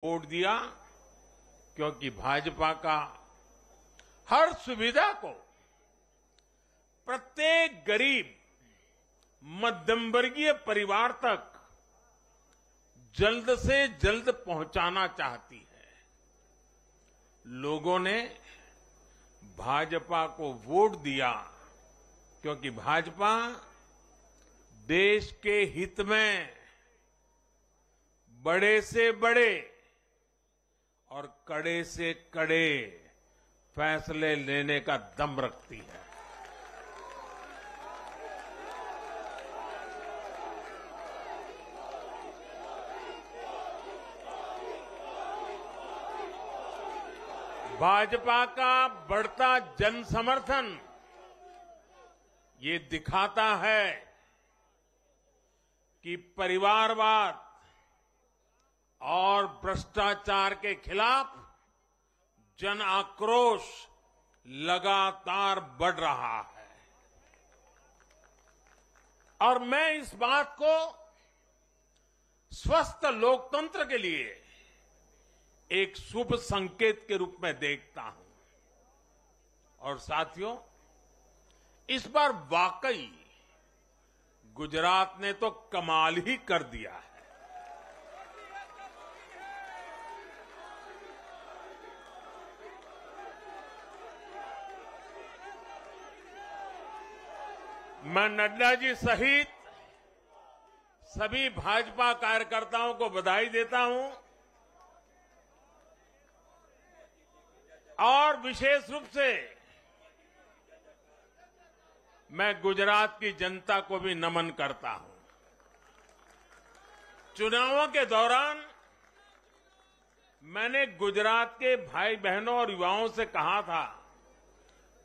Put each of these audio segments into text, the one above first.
Vote दिया क्योंकि भाजपा का हर सुविधा को प्रत्येक गरीब मध्यम वर्गीय परिवार तक जल्द से जल्द पहुंचाना चाहती है। लोगों ने भाजपा को वोट दिया क्योंकि भाजपा देश के हित में बड़े से बड़े और कड़े से कड़े फैसले लेने का दम रखती है। भाजपा का बढ़ता जन समर्थन ये दिखाता है कि परिवारवाद और भ्रष्टाचार के खिलाफ जन आक्रोश लगातार बढ़ रहा है। और मैं इस बात को स्वस्थ लोकतंत्र के लिए एक शुभ संकेत के रूप में देखता हूं। और साथियों, इस बार वाकई गुजरात ने तो कमाल ही कर दिया है। मैं नड्डा जी सहित सभी भाजपा कार्यकर्ताओं को बधाई देता हूं और विशेष रूप से मैं गुजरात की जनता को भी नमन करता हूं। चुनावों के दौरान मैंने गुजरात के भाई बहनों और युवाओं से कहा था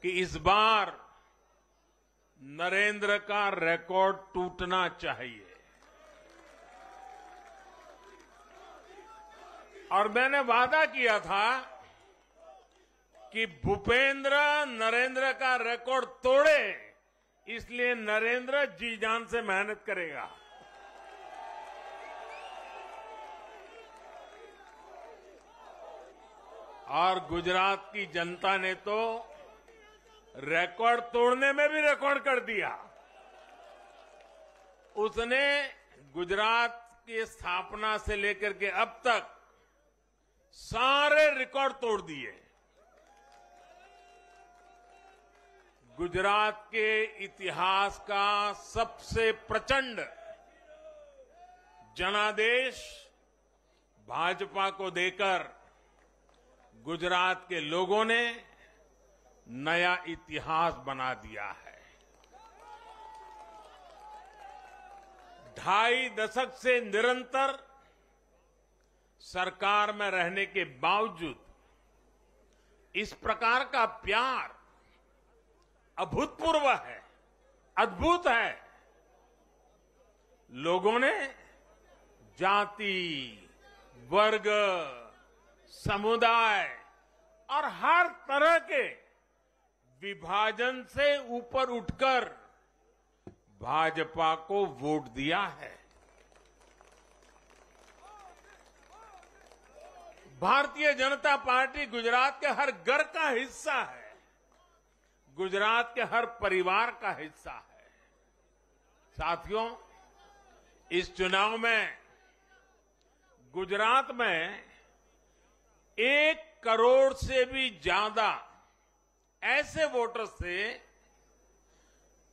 कि इस बार नरेंद्र का रिकॉर्ड टूटना चाहिए। और मैंने वादा किया था कि भूपेंद्र नरेंद्र का रिकॉर्ड तोड़े, इसलिए नरेंद्र जी जान से मेहनत करेगा। और गुजरात की जनता ने तो रिकॉर्ड तोड़ने में भी रिकॉर्ड कर दिया। उसने गुजरात की स्थापना से लेकर के अब तक सारे रिकॉर्ड तोड़ दिए। गुजरात के इतिहास का सबसे प्रचंड जनादेश भाजपा को देकर गुजरात के लोगों ने नया इतिहास बना दिया है। 2.5 दशक से निरंतर सरकार में रहने के बावजूद इस प्रकार का प्यार अभूतपूर्व है, अद्भुत है। लोगों ने जाति, वर्ग, समुदाय और हर तरह के विभाजन से ऊपर उठकर भाजपा को वोट दिया है। भारतीय जनता पार्टी गुजरात के हर घर का हिस्सा है, गुजरात के हर परिवार का हिस्सा है। साथियों, इस चुनाव में गुजरात में 1 करोड़ से भी ज्यादा ऐसे वोटर्स थे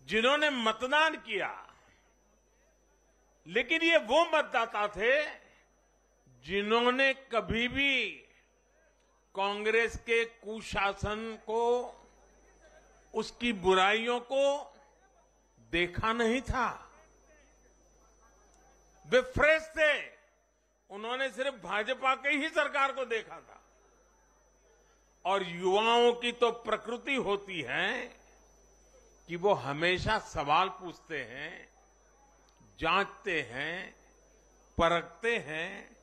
जिन्होंने मतदान किया, लेकिन ये वो मतदाता थे जिन्होंने कभी भी कांग्रेस के कुशासन को, उसकी बुराइयों को देखा नहीं था। वे फ्रेश थे, उन्होंने सिर्फ भाजपा की ही सरकार को देखा था। और युवाओं की तो प्रकृति होती है कि वो हमेशा सवाल पूछते हैं, जांचते हैं, परखते हैं,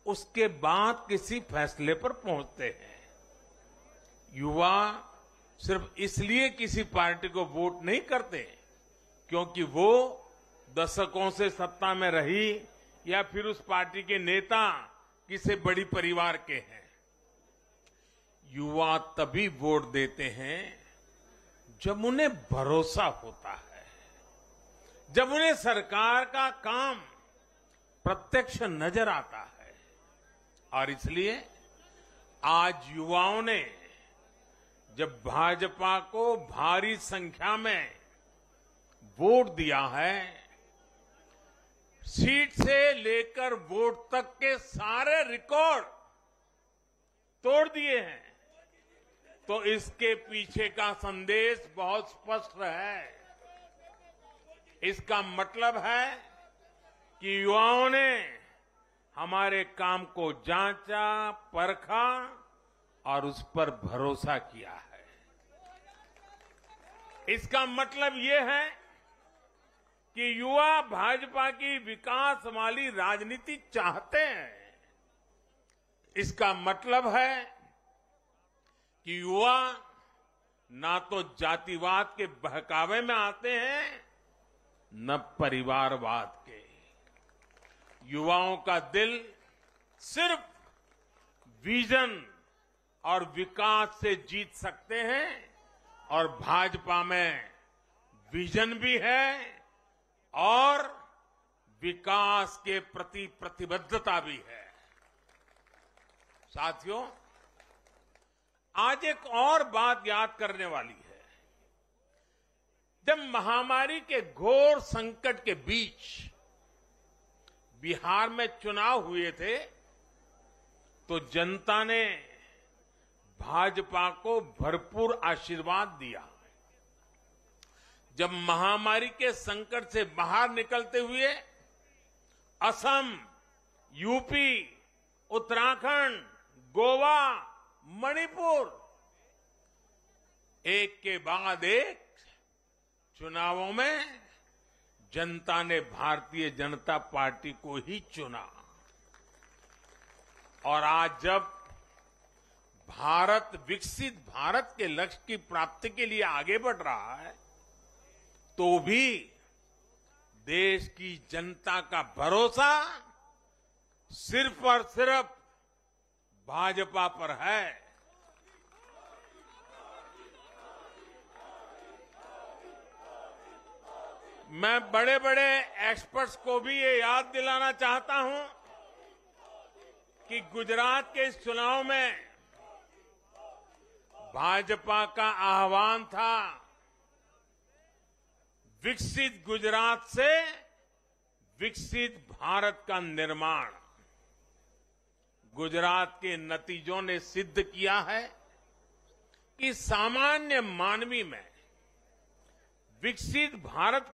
उसके बाद किसी फैसले पर पहुंचते हैं। युवा सिर्फ इसलिए किसी पार्टी को वोट नहीं करते क्योंकि वो दशकों से सत्ता में रही या फिर उस पार्टी के नेता किसी बड़ी परिवार के हैं। युवा तभी वोट देते हैं जब उन्हें भरोसा होता है, जब उन्हें सरकार का काम प्रत्यक्ष नजर आता है। और इसलिए आज युवाओं ने जब भाजपा को भारी संख्या में वोट दिया है, सीट से लेकर वोट तक के सारे रिकॉर्ड तोड़ दिए हैं, तो इसके पीछे का संदेश बहुत स्पष्ट है। इसका मतलब है कि युवाओं ने हमारे काम को जांचा, परखा और उस पर भरोसा किया है। इसका मतलब ये है कि युवा भाजपा की विकास वाली राजनीति चाहते हैं। इसका मतलब है कि युवा ना तो जातिवाद के बहकावे में आते हैं, न परिवारवाद के। युवाओं का दिल सिर्फ विजन और विकास से जीत सकते हैं, और भाजपा में विजन भी है और विकास के प्रति प्रतिबद्धता भी है। साथियों, आज एक और बात याद करने वाली है। जब महामारी के घोर संकट के बीच बिहार में चुनाव हुए थे, तो जनता ने भाजपा को भरपूर आशीर्वाद दिया। जब महामारी के संकट से बाहर निकलते हुए असम, यूपी, उत्तराखंड, गोवा, मणिपुर एक के बाद एक चुनावों में जनता ने भारतीय जनता पार्टी को ही चुना। और आज जब भारत विकसित भारत के लक्ष्य की प्राप्ति के लिए आगे बढ़ रहा है, तो भी देश की जनता का भरोसा सिर्फ और सिर्फ भाजपा पर है। मैं बड़े बड़े एक्सपर्ट्स को भी ये याद दिलाना चाहता हूं कि गुजरात के इस चुनाव में भाजपा का आह्वान था, विकसित गुजरात से विकसित भारत का निर्माण। गुजरात के नतीजों ने सिद्ध किया है कि सामान्य मानवी में विकसित भारत